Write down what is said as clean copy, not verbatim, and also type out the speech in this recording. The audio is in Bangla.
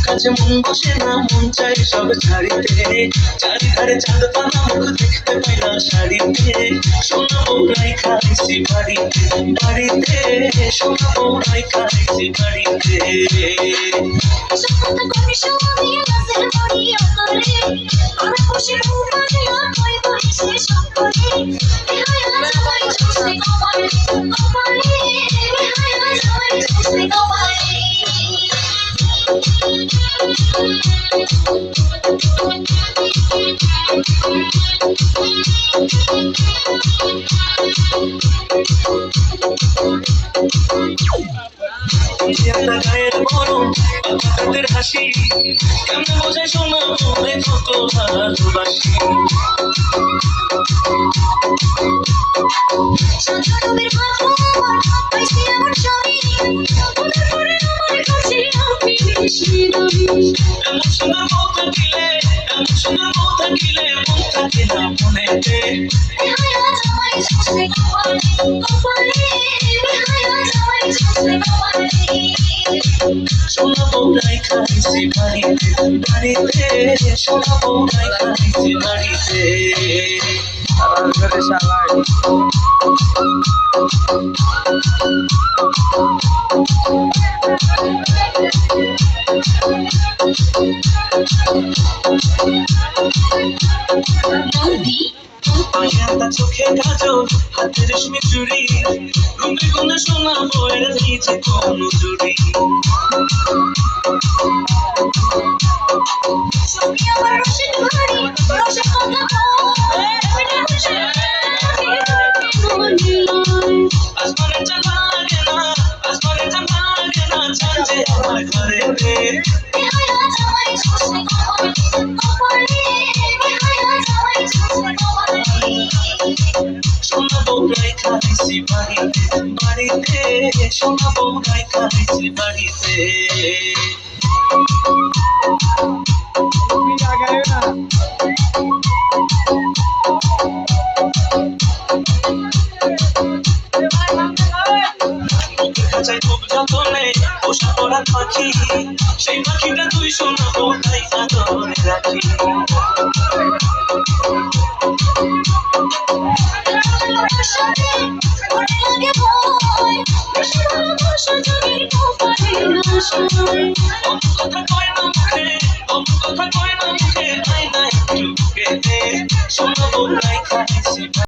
কাছে মন বসে না, মন চাই সব ছাড়িতে, চারিধারে চাঁদ পানা মুখ দেখতে পাই না শাড়িতে, সোনা বউরাই খাইছি বাড়িতে বাড়িতে, সোনা বউরাই খাইছি বাড়িতে। গায়ের গরম তাদের হাসি কেমন বোঝায় শোনা বলে কত ভালোবাসি। এমন সুন্দর বউ থাকিলে, এমন সুন্দর বউ থাকিলে মন থাকে না মনেতে, সোনা বউরাই খাইছি বাড়িতে বাড়িতে, সোনা বউরাই খাইছি বাড়িতে। চোখে কাজল হাতে রেশমি চুড়ি, রুমে গুনে সোনা বউয়ের নিচে কোন জুড়ি। আসমানে চাঁদ লাগে না, আসমানে চাঁদ লাগে না, চাঁদ যে আমার ঘরেতে, সোনা বউরাই খাইছি বাড়িতে বাড়িতে, সোনা বউরাই খাইছি বাড়িতে। খাঁচায় খুব যতনে পোষা পড়া পাখি, সেই পাখিটা তুই সোনা বউরাই আদরে রাখি। কথা কয়